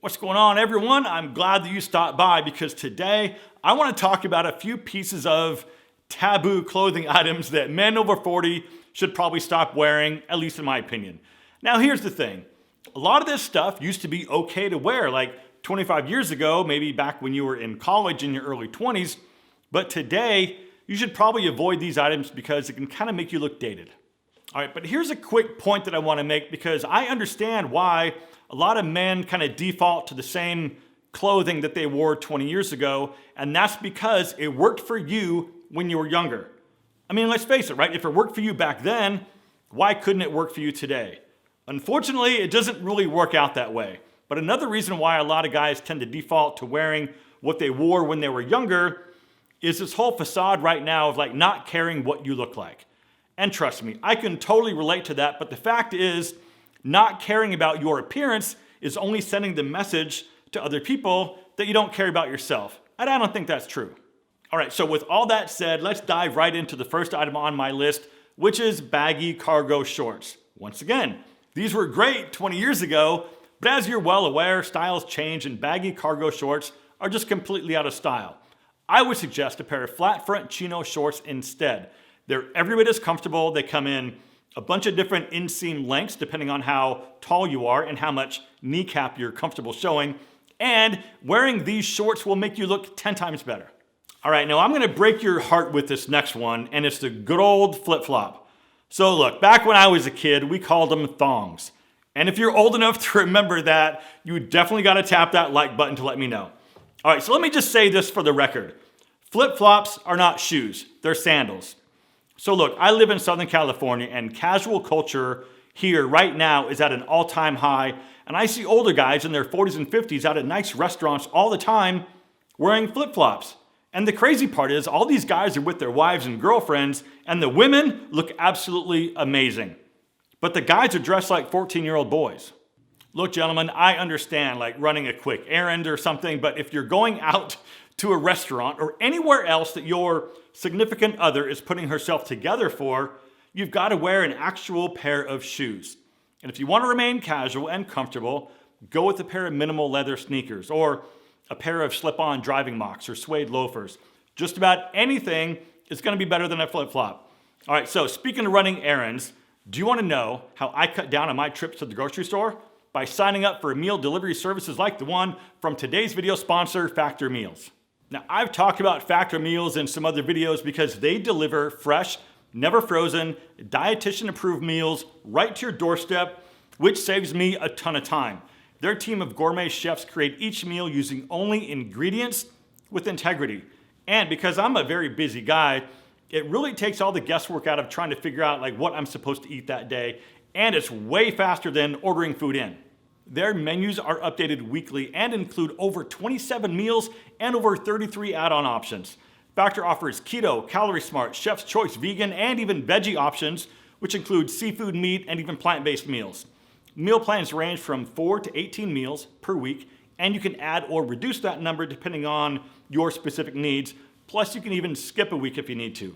What's going on, everyone? I'm glad that you stopped by because today I want to talk about a few pieces of taboo clothing items that men over 40 should probably stop wearing, at least in my opinion. Now, here's the thing. A lot of this stuff used to be okay to wear, like 25 years ago, maybe back when you were in college in your early 20s. But today, you should probably avoid these items because it can kind of make you look dated. All right, but here's a quick point that I want to make because I understand why a lot of men kind of default to the same clothing that they wore 20 years ago, and that's because it worked for you when you were younger. I mean, let's face it, right? If it worked for you back then, why couldn't it work for you today? Unfortunately, it doesn't really work out that way. But another reason why a lot of guys tend to default to wearing what they wore when they were younger is this whole facade right now of like not caring what you look like. And trust me, I can totally relate to that, but the fact is, not caring about your appearance is only sending the message to other people that you don't care about yourself. And I don't think that's true. All right, so with all that said, let's dive right into the first item on my list, which is baggy cargo shorts. Once again, these were great 20 years ago, but as you're well aware, styles change and baggy cargo shorts are just completely out of style. I would suggest a pair of flat front chino shorts instead. They're every bit as comfortable. They come in a bunch of different inseam lengths depending on how tall you are and how much kneecap you're comfortable showing. And wearing these shorts will make you look 10 times better. All right, now I'm gonna break your heart with this next one, and it's the good old flip-flop. So look, back when I was a kid, we called them thongs. And if you're old enough to remember that, you definitely gotta tap that like button to let me know. All right, so let me just say this for the record. Flip-flops are not shoes, they're sandals. So look, I live in Southern California and casual culture here right now is at an all-time high, and I see older guys in their 40s and 50s out at nice restaurants all the time wearing flip-flops. And the crazy part is all these guys are with their wives and girlfriends, and the women look absolutely amazing. But the guys are dressed like 14-year-old boys. Look, gentlemen, I understand like running a quick errand or something, but if you're going out to a restaurant or anywhere else that your significant other is putting herself together for, you've got to wear an actual pair of shoes. And if you want to remain casual and comfortable, go with a pair of minimal leather sneakers or a pair of slip-on driving mocks or suede loafers. Just about anything is going to be better than a flip-flop. All right, so speaking of running errands, do you want to know how I cut down on my trips to the grocery store? By signing up for meal delivery services like the one from today's video sponsor, Factor Meals. Now, I've talked about Factor Meals in some other videos because they deliver fresh, never frozen, dietitian-approved meals right to your doorstep, which saves me a ton of time. Their team of gourmet chefs create each meal using only ingredients with integrity. And because I'm a very busy guy, it really takes all the guesswork out of trying to figure out like what I'm supposed to eat that day, and it's way faster than ordering food in. Their menus are updated weekly and include over 27 meals and over 33 add-on options. Factor offers keto, calorie smart, chef's choice, vegan, and even veggie options, which include seafood, meat, and even plant-based meals. Meal plans range from 4 to 18 meals per week, and you can add or reduce that number depending on your specific needs. Plus, you can even skip a week if you need to.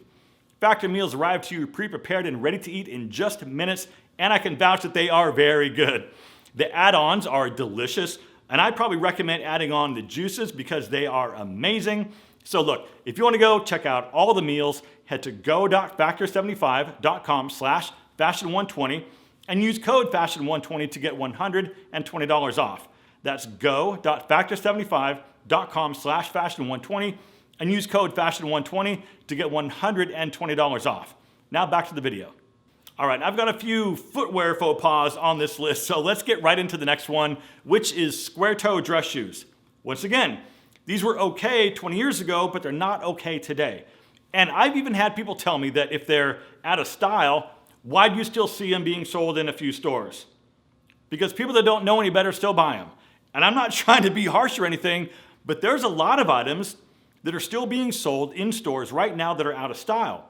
Factor meals arrive to you pre-prepared and ready to eat in just minutes, and I can vouch that they are very good. The add-ons are delicious, and I'd probably recommend adding on the juices because they are amazing. So look, if you want to go check out all the meals, head to go.factor75.com/fashion120 and use code fashion120 to get $120 off. That's go.factor75.com/fashion120 and use code fashion120 to get $120 off. Now back to the video. All right, I've got a few footwear faux pas on this list, so let's get right into the next one, which is square toe dress shoes. Once again, these were okay 20 years ago, but they're not okay today. And I've even had people tell me that if they're out of style, why do you still see them being sold in a few stores? Because people that don't know any better still buy them. And I'm not trying to be harsh or anything, but there's a lot of items that are still being sold in stores right now that are out of style.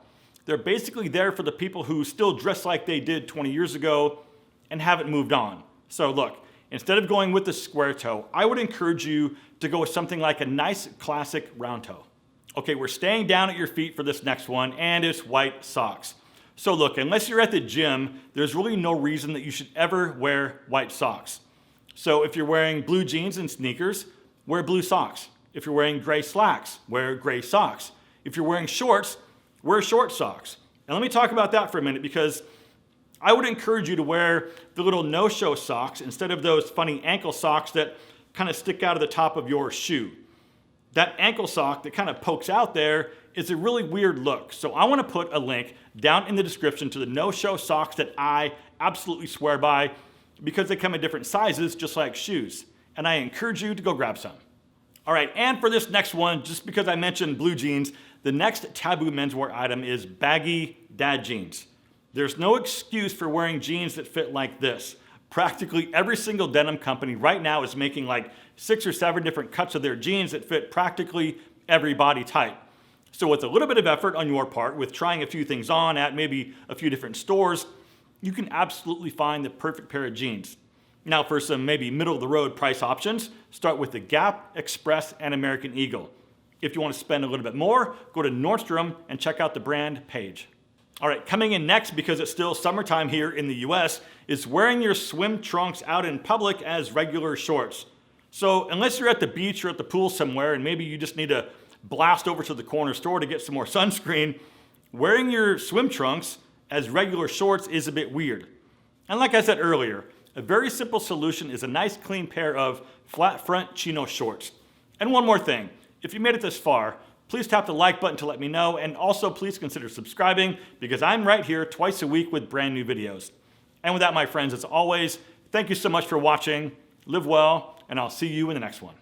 They're basically there for the people who still dress like they did 20 years ago and haven't moved on. So look, instead of going with the square toe, I would encourage you to go with something like a nice classic round toe. Okay, we're staying down at your feet for this next one, and it's white socks. So look, unless you're at the gym, there's really no reason that you should ever wear white socks. So if you're wearing blue jeans and sneakers, wear blue socks. If you're wearing gray slacks, wear gray socks. If you're wearing shorts, wear short socks. And let me talk about that for a minute, because I would encourage you to wear the little no-show socks instead of those funny ankle socks that kind of stick out of the top of your shoe. That ankle sock that kind of pokes out there is a really weird look. So I want to put a link down in the description to the no-show socks that I absolutely swear by, because they come in different sizes, just like shoes. And I encourage you to go grab some. All right, and for this next one, just because I mentioned blue jeans, the next taboo menswear item is baggy dad jeans. There's no excuse for wearing jeans that fit like this. Practically every single denim company right now is making like 6 or 7 different cuts of their jeans that fit practically every body type. So with a little bit of effort on your part, with trying a few things on at maybe a few different stores, you can absolutely find the perfect pair of jeans. Now for some maybe middle of the road price options, start with the Gap, Express, and American Eagle. If you want to spend a little bit more, go to Nordstrom and check out the brand page. All right, coming in next, because it's still summertime here in the US, is wearing your swim trunks out in public as regular shorts. So unless you're at the beach or at the pool somewhere and maybe you just need to blast over to the corner store to get some more sunscreen, wearing your swim trunks as regular shorts is a bit weird. And like I said earlier, a very simple solution is a nice clean pair of flat front chino shorts. And one more thing, if you made it this far, please tap the like button to let me know, and also please consider subscribing, because I'm right here twice a week with brand new videos. And with that, my friends, as always, thank you so much for watching, live well, and I'll see you in the next one.